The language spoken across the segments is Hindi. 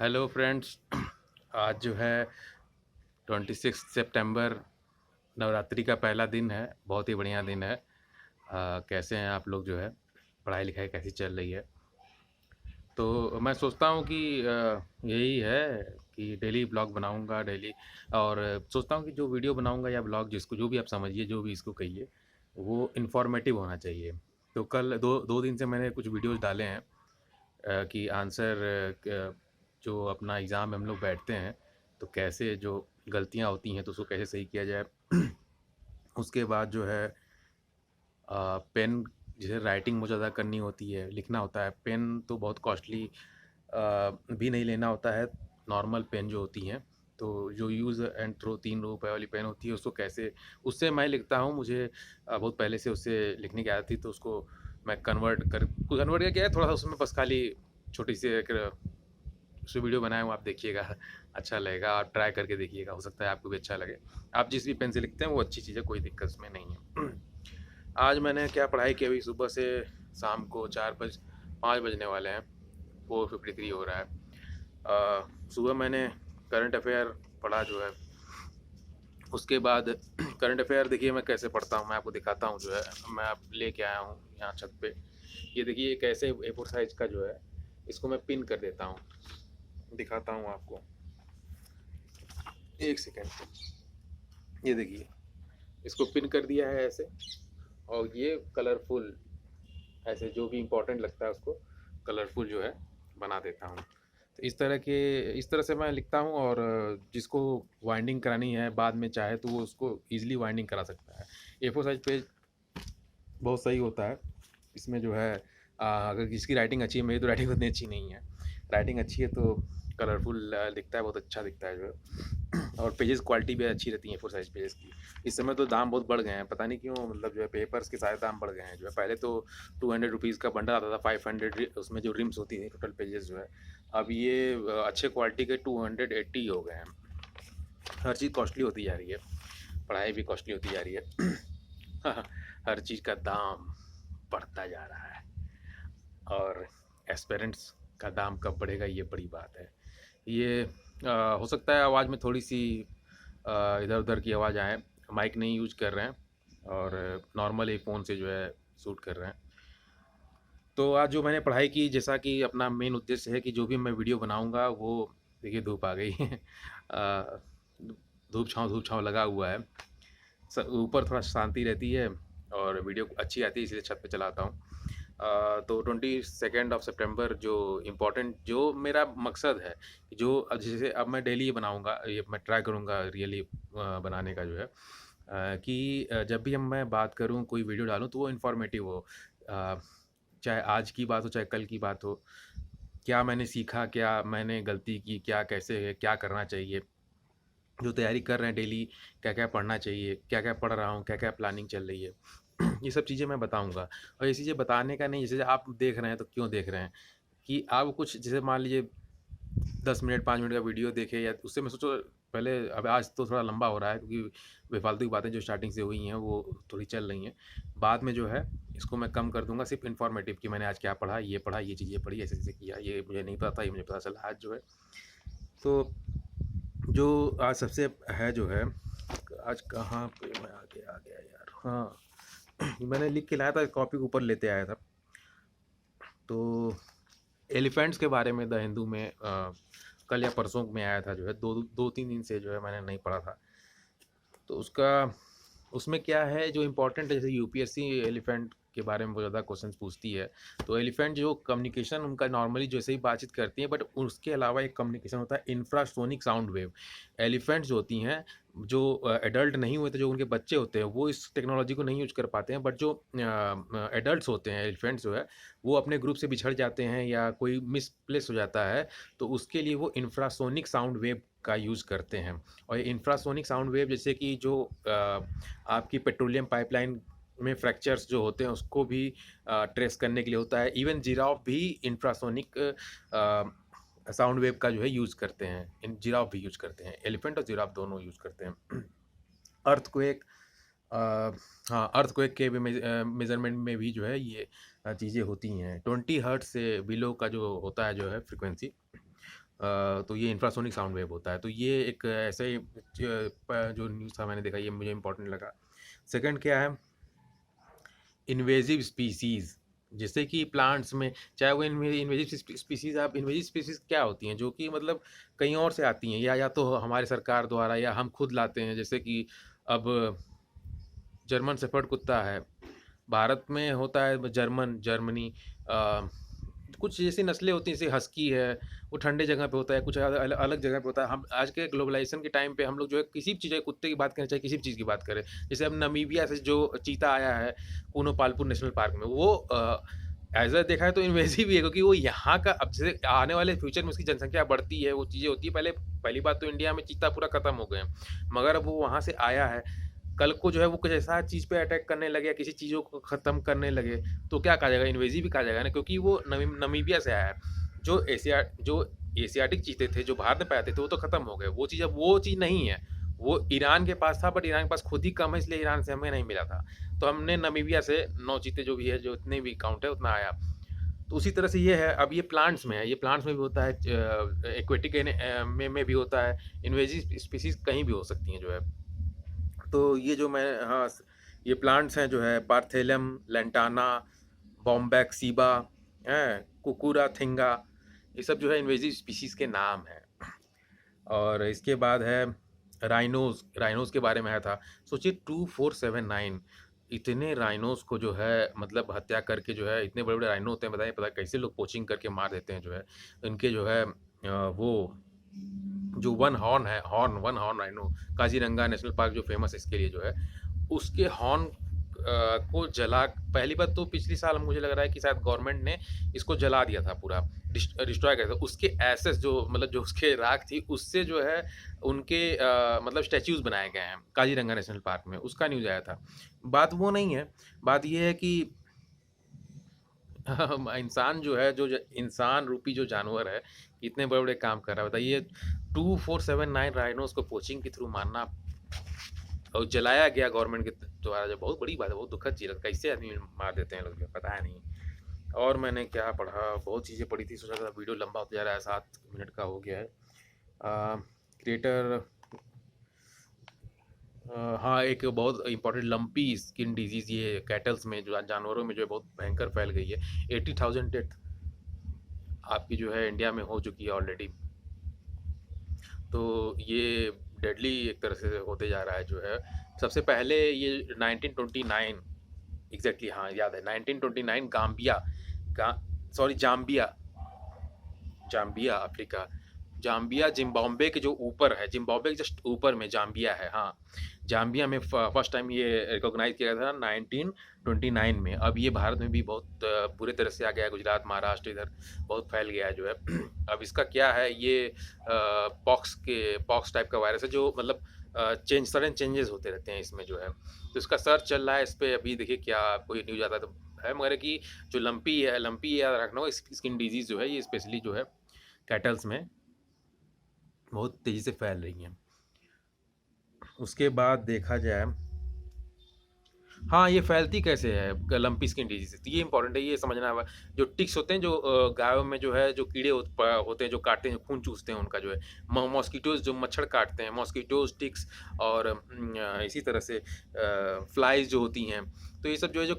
Hello friends. आज जो है 26 सितंबर नवरात्रि का पहला दिन है। बहुत ही बढ़िया दिन है। कैसे हैं आप लोग? जो है पढ़ाई लिखाई कैसी चल रही है? तो मैं सोचता हूँ कि यही है कि डेली ब्लॉग बनाऊँगा डेली। और सोचता हूँ कि जो वीडियो बनाऊँगा या ब्लॉग, जिसको जो भी आप समझिए, जो भी इसको कहिए, वो इन्फॉर्मेटिव होना चाहिए। तो कल दो दो दिन से मैंने कुछ वीडियोज़ डाले हैं कि आंसर जो अपना एग्ज़ाम में हम लोग बैठते हैं तो कैसे जो गलतियाँ होती हैं तो उसको कैसे सही किया जाए। उसके बाद जो है पेन, जैसे राइटिंग मुझे ज़्यादा करनी होती है, लिखना होता है, पेन तो बहुत कॉस्टली भी नहीं लेना होता है। नॉर्मल पेन जो होती हैं, तो जो यूज़ एंड थ्रो 3 रुपए वाली पेन होती है, उसको कैसे, उससे मैं लिखता हूँ। मुझे बहुत पहले से उससे लिखने की आदत थी, तो उसको मैं कन्वर्ट क्या है, थोड़ा सा उसमें बस खाली छोटी सी एक उसमें वीडियो बनाया हूँ, आप देखिएगा। अच्छा लगेगा, आप ट्राई करके देखिएगा, हो सकता है आपको भी अच्छा लगे। आप जिस भी पेन से लिखते हैं वो अच्छी चीज़ है, कोई दिक्कत उसमें नहीं है। आज मैंने क्या पढ़ाई की, अभी सुबह से शाम को 5 बजने वाले हैं, 4:53 हो रहा है। सुबह मैंने करंट अफेयर पढ़ा जो है। उसके बाद करंट अफेयर देखिए मैं कैसे पढ़ता हूँ, मैं आपको दिखाता हूँ। जो है मैं आप लेके आया हूँ यहाँ छत पे। ये देखिए, एक ऐसे A4 साइज का जो है, इसको मैं पिन कर देता हूँ, दिखाता हूँ आपको। एक सेकेंड। ये देखिए, इसको पिन कर दिया है ऐसे। और ये कलरफुल, ऐसे जो भी इम्पोर्टेंट लगता है उसको कलरफुल जो है बना देता हूँ। तो इस तरह से मैं लिखता हूँ। और जिसको वाइंडिंग करानी है बाद में चाहे तो वो उसको ईज़िली वाइंडिंग करा सकता है। A4 साइज पेज बहुत सही होता है। इसमें जो है अगर किसी की राइटिंग अच्छी है, मेरी तो राइटिंग उतनी अच्छी नहीं है। राइटिंग अच्छी है तो कलरफुल दिखता है, बहुत अच्छा दिखता है जो है। और पेजेस क्वालिटी भी अच्छी रहती है A4 साइज पेजेस की। इस समय तो दाम बहुत बढ़ गए हैं, पता नहीं क्यों, मतलब जो है पेपर्स के सारे दाम बढ़ गए हैं। जो है पहले तो 200 रुपीज़ का बंडल आता था, 500, उसमें जो रिम्स होती थी टोटल पेजेस जो है। अब ये अच्छे क्वालिटी के 280 हो गए हैं। हर चीज़ कॉस्टली होती जा रही है, पढ़ाई भी कॉस्टली होती जा रही है। हर चीज़ का दाम बढ़ता जा रहा है। और एस्पेरेंट्स का दाम कब बढ़ेगा, ये बड़ी बात है। ये हो सकता है आवाज़ में थोड़ी सी इधर उधर की आवाज़ आए। माइक नहीं यूज कर रहे हैं और नॉर्मल एक फ़ोन से जो है शूट कर रहे हैं। तो आज जो मैंने पढ़ाई की, जैसा कि अपना मेन उद्देश्य है कि जो भी मैं वीडियो बनाऊंगा वो, देखिए धूप आ गई है। अ, धूप छाँव लगा हुआ है। ऊपर थोड़ा शांति रहती है और वीडियो अच्छी आती है, इसलिए छत पे चलाता हूँ। तो 22 सितंबर जो इम्पोर्टेंट, जो मेरा मकसद है, जो अब जैसे अब मैं डेली बनाऊंगा, ये मैं ट्राई करूंगा रियली बनाने का जो है, कि जब भी हम मैं बात करूं, कोई वीडियो डालूं, तो वो इन्फॉर्मेटिव हो। चाहे आज की बात हो, चाहे कल की बात हो। क्या मैंने सीखा, क्या मैंने गलती की, क्या कैसे है, क्या करना चाहिए, जो तैयारी कर रहे हैं डेली, क्या-क्या पढ़ना चाहिए, क्या-क्या पढ़ रहा हूँ, क्या-क्या प्लानिंग चल रही है। ये सब चीज़ें मैं बताऊँगा। और ये चीज़ें बताने का नहीं, जैसे आप देख रहे हैं तो क्यों देख रहे हैं, कि आप कुछ, जैसे मान लीजिए 10 मिनट 5 मिनट का वीडियो देखे, या उससे मैं सोचो पहले, अब आज तो थोड़ा लंबा हो रहा है क्योंकि बेफालतू की बातें जो स्टार्टिंग से हुई हैं वो थोड़ी चल रही हैं। बाद में जो है इसको मैं कम कर दूँगा, सिर्फ़ इन्फॉर्मेटिव, कि मैंने आज क्या पढ़ा, ये चीज़ें पढ़ी, ऐसे-ऐसे किया, ये मुझे नहीं पता था, ये मुझे पता चला आज जो है। तो जो आज सबसे है जो है, आज कहाँ पे मैं आ गया यार, हाँ। मैंने लिख के लाया था, कॉपी के ऊपर लेते आया था। तो एलिफेंट्स के बारे में द हिंदू में कल या परसों में आया था जो है, 2-3 दिन से जो है मैंने नहीं पढ़ा था। तो उसमें क्या है जो इम्पोर्टेंट है, जैसे यूपीएससी एलिफेंट के बारे में बहुत ज़्यादा क्वेश्चंस पूछती है। तो एलिफेंट जो कम्युनिकेशन उनका नॉर्मली जैसे ही बातचीत करती हैं, बट उसके अलावा एक कम्युनिकेशन होता है, इंफ्रासोनिक साउंड वेव। एलिफेंट जो होती हैं, जो एडल्ट नहीं हुए थे, जो उनके बच्चे होते हैं, वो इस टेक्नोलॉजी को नहीं यूज कर पाते हैं। बट जो एडल्ट होते हैं, एलिफेंट्स जो है, वो अपने ग्रुप से बिछड़ जाते हैं या कोई मिसप्लेस हो जाता है, तो उसके लिए वो इंफ्रासोनिक साउंड वेव का यूज़ करते हैं। और इंफ्रासोनिक साउंड वेव, जैसे कि जो आपकी पेट्रोलियम पाइपलाइन में फ्रैक्चर्स जो होते हैं उसको भी ट्रेस करने के लिए होता है। इवन जिराफ भी इंफ्रासोनिक साउंड वेव का जो है यूज़ करते हैं। इन जिराफ भी यूज़ करते हैं, एलिफेंट और जिराफ दोनों यूज़ करते हैं। अर्थक्वेक, हाँ, अर्थक्वेक के भी मेजरमेंट में भी जो है ये चीज़ें होती हैं। 20 हर्ट्ज से बिलो का जो होता है जो है फ्रीक्वेंसी, तो ये इंफ्रासोनिक साउंड वेव होता है। तो ये एक ऐसे जो न्यूज़ था मैंने देखा, ये मुझे इम्पोर्टेंट लगा। सेकंड क्या है, इन्वेजिव स्पीसीज़, जैसे कि प्लांट्स में, चाहे वो इन्वेजिव स्पीसीज़, आप इन्वेजिव स्पीसीज़ क्या होती हैं, जो कि मतलब कहीं और से आती हैं, या तो हमारे सरकार द्वारा या हम खुद लाते हैं। जैसे कि अब जर्मन शेफर्ड कुत्ता है, भारत में होता है जर्मनी, कुछ जैसी नस्लें होती हैं, जैसे हस्की है, वो ठंडे जगह पे होता है, कुछ अलग जगह पे होता है। हम आज के ग्लोबलाइजेशन के टाइम पे हम लोग जो है किसी भी चीज़, कुत्ते की बात करें चाहे किसी भी चीज़ की बात करें, जैसे अब नमीबिया से जो चीता आया है कूनो पालपुर नेशनल पार्क में, वो एज अ देखा है तो इन्वेसिव ही है, क्योंकि वो यहाँ का, अब जैसे आने वाले फ्यूचर में उसकी जनसंख्या बढ़ती है, वो चीज़ें होती है। पहली बात तो इंडिया में चीता पूरा खत्म हो गए हैं, मगर अब वो वहाँ से आया है, कल को जो है वो कुछ ऐसा चीज़ पे अटैक करने लगे या किसी चीज़ों को ख़त्म करने लगे, तो क्या कहा जाएगा, इन्वेसिव भी कहा जाएगा ना, क्योंकि वो नमीबिया से आया है। जो एशियाटिक चीते थे जो भारत में पाए थे, वो तो ख़त्म हो गए। वो चीज़ अब वो चीज़ नहीं है। वो ईरान के पास था, बट ईरान के पास खुद ही कम है, इसलिए ईरान से हमें नहीं मिला था। तो हमने नमीबिया से 9 चीते जो भी है, जो इतने भी काउंट है उतना आया। तो उसी तरह से ये है। अब ये प्लांट्स में है, ये प्लांट्स में भी होता है, एक्वेटिक में भी होता है, इन्वेजिव स्पीसीज़ कहीं भी हो सकती हैं जो है। तो ये जो मैं, हाँ, ये प्लांट्स हैं जो है, पार्थेलम, लेंटाना, बॉम्बैक्सीबा, हैं, कुकुरा थिंगा, ये सब जो है इन्वेजिव स्पीसीज़ के नाम हैं। और इसके बाद है राइनोज़ के बारे में आया था। सोचिए 2479 इतने राइनोज़ को जो है मतलब हत्या करके जो है, इतने बड़े-बड़े राइनो होते हैं, बताइए पता है कैसे लोग पोचिंग करके मार देते हैं जो है। इनके जो है वो जो one horn rhino, Kaziranga national park जो फेमस है इसके लिए जो है, उसके हॉर्न को जला, पहली बात तो पिछली साल मुझे लग रहा है कि शायद गवर्नमेंट ने इसको जला दिया था, पूरा डिस्ट्रॉय कर दिया था। उसके एसेस जो मतलब जो उसके राख थी, उससे जो है उनके मतलब स्टैच्यूज बनाए गए हैं काजीरंगा नेशनल पार्क में, उसका न्यूज़ आया था। बात वो नहीं है, बात ये है कि इंसान जो है, इंसान रूपी जो जानवर है, इतने बड़े बड़े काम कर रहा है, बताइए 2479 राइनोस को पोचिंग के थ्रू मारना और जलाया गया गवर्नमेंट के द्वारा, जो बहुत बड़ी बात है, बहुत दुखद चीज़ है। कैसे आदमी मार देते हैं लोग, पता है नहीं। और मैंने क्या पढ़ा, बहुत चीज़ें पढ़ी थी, सोचा था वीडियो लंबा होता जा रहा है, 7 मिनट का हो गया है। क्रिएटर, हाँ, एक बहुत इंपॉर्टेंट लंपी स्किन डिजीज़, ये कैटल्स में जो जानवरों में जो है बहुत भयंकर फैल गई है। 80,000 डेथ आपकी जो है इंडिया में हो चुकी है ऑलरेडी। तो ये डेडली एक तरह से होते जा रहा है जो है। सबसे पहले ये 1929, एग्जैक्टली, हाँ याद है, 1929 जाम्बिया अफ्रीका, जाम्बिया जिम्बाब्वे के जो ऊपर है, जिम्बाब्वे के जस्ट ऊपर में जाम्बिया है, हाँ, जाम्बिया में फर्स्ट टाइम ये रिकॉग्नाइज किया गया था 1929 में। अब ये भारत में भी बहुत बुरे तरह से आ गया है, गुजरात, महाराष्ट्र, इधर बहुत फैल गया है जो है। अब इसका क्या है, ये पॉक्स टाइप का वायरस है, जो मतलब सडन चेंजेस होते रहते हैं इसमें जो है। तो इसका सर्च चल रहा है इस पर, अभी देखिए क्या कोई न्यूज़ आता है तो है, मगर कि जो लंपी याद रखना हो, स्किन डिजीज़ जो है, ये स्पेशली जो है कैटल्स में बहुत तेज़ी से फैल रही हैं। उसके बाद देखा जाए, हाँ, ये फैलती कैसे है लंपी स्किन डिजीज़, तो ये इंपॉर्टेंट है, ये समझना होगा। जो टिक्स होते हैं, जो गायों में जो है, जो कीड़े होते हैं जो काटते हैं, खून चूसते हैं उनका जो है, मॉस्किटोज़ जो मच्छर काटते हैं, मॉस्किटोज़, टिक्स, और इसी तरह से फ्लाइज़ जो होती हैं। तो ये सब जो है, जो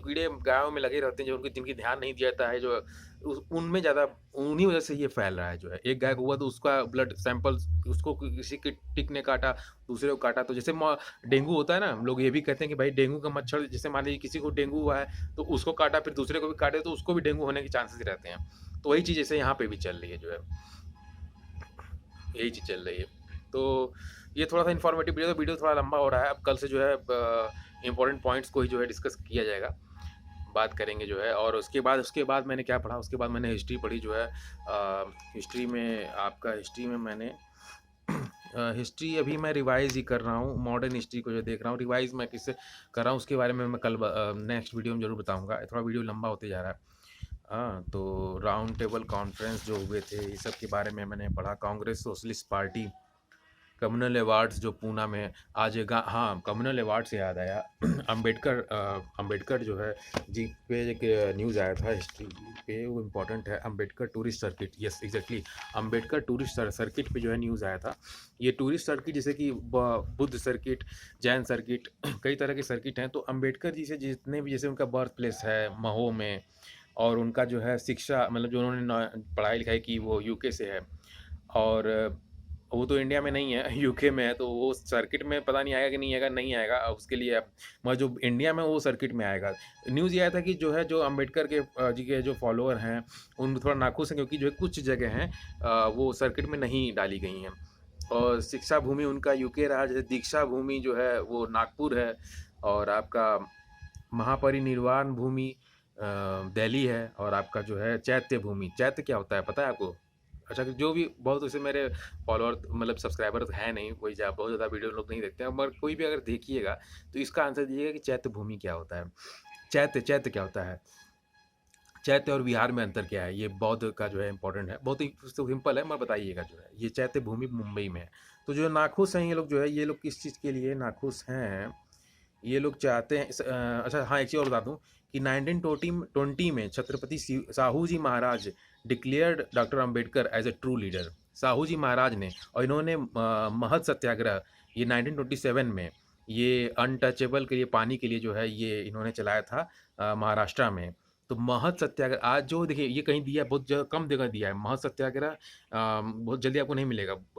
कीड़े गायों में लगे रहते हैं, जो जिनकी ध्यान नहीं दिया जाता है, जो उनमें ज़्यादा, उन्हीं वजह से ये फैल रहा है जो है। एक गाय को हुआ तो उसका ब्लड सैंपल, उसको किसी के टिक ने काटा, दूसरे को काटा, तो जैसे डेंगू होता है ना, लोग ये भी कहते हैं कि भाई डेंगू का मच्छर, जैसे मान लीजिए किसी को डेंगू हुआ है तो उसको काटा, फिर दूसरे को भी काटे तो उसको भी डेंगू होने के चांसेस रहते हैं। तो वही चीज़ जैसे यहाँ पे भी चल रही है जो है, यही चीज़ चल रही है। तो ये थोड़ा सा इन्फॉर्मेटिव वीडियो थोड़ा लंबा हो रहा है। अब कल से जो है इंपॉर्टेंट पॉइंट्स को ही जो है डिस्कस किया जाएगा, बात करेंगे जो है। और उसके बाद मैंने क्या पढ़ा, उसके बाद मैंने हिस्ट्री पढ़ी जो है। हिस्ट्री में मैंने हिस्ट्री अभी मैं रिवाइज़ ही कर रहा हूँ, मॉडर्न हिस्ट्री को जो देख रहा हूँ, रिवाइज़ मैं किससे कर रहा हूँ उसके बारे में मैं कल नेक्स्ट वीडियो में ज़रूर बताऊँगा। थोड़ा वीडियो लंबा होते जा रहा है। हाँ, तो राउंड टेबल कॉन्फ्रेंस जो हुए थे, ये सब के बारे में मैंने पढ़ा। Congress socialist party communal awards जो पूना में आज हाँ, कम्युनल अवार्ड से याद आया अंबेडकर जो है जी पे एक न्यूज़ आया था हिस्ट्री पे, वो इम्पोर्टेंट है। Ambedkar tourist circuit, yes exactly, Ambedkar tourist circuit पे जो है न्यूज़ आया था। ये टूरिस्ट सर्किट जैसे कि बुद्ध सर्किट, जैन सर्किट, कई तरह के सर्किट हैं। तो अंबेडकर जी से जितने भी, जैसे उनका बर्थ प्लेस है महो में, और उनका जो है शिक्षा, मतलब जो उन्होंने पढ़ाई लिखाई की वो यूके से है, और वो तो इंडिया में नहीं है, यूके में है। तो वो सर्किट में पता नहीं आएगा कि नहीं आएगा, नहीं आएगा उसके लिए अब, मगर जो इंडिया में वो सर्किट में आएगा। न्यूज़ ये आया था कि जो है, जो अंबेडकर के जी के जो फॉलोअर हैं उन थोड़ा नाखुश हैं, क्योंकि जो है कुछ जगह हैं वो सर्किट में नहीं डाली गई हैं। और शिक्षा भूमि उनका यूके रहा, जैसे दीक्षा भूमि जो है वो नागपुर है, और आपका महापरिनिर्वाण भूमि दिल्ली है, और आपका जो है चैत्य भूमि, चैत्य क्या होता है पता है आपको? अच्छा, कि जो भी बहुत वैसे मेरे फॉलोअर मतलब सब्सक्राइबर है नहीं, कोई बहुत ज़्यादा वीडियो लोग नहीं देखते हैं, मगर कोई भी अगर देखिएगा तो इसका आंसर दीजिएगा कि चैत्य भूमि क्या होता है, चैत्य चैत्य क्या होता है, चैत्य और विहार में अंतर क्या है। ये बौद्ध का जो है इंपॉर्टेंट है, बहुत ही सिंपल है, मैं बताइएगा। जो है ये चैत्य भूमि मुंबई में है। तो जो नाखुश हैं ये लोग, जो है ये लोग किस चीज़ के लिए नाखुश हैं, ये लोग चाहते हैं अच्छा हाँ, एक चीज़ और बता दूँ कि 1920 में Chhatrapati Shahu ji Maharaj declared doctor Ambedkar as a true leader. Shahu ji Maharaj ने, और इन्होंने महत सत्याग्रह ये 1927 में, ये अनटचेबल के लिए, पानी के लिए जो है ये इन्होंने चलाया था महाराष्ट्र में। तो महत सत्याग्रह आज जो देखिए ये कहीं दिया है, बहुत जगह कम जगह दिया है महत सत्याग्रह, बहुत जल्दी आपको नहीं मिलेगा।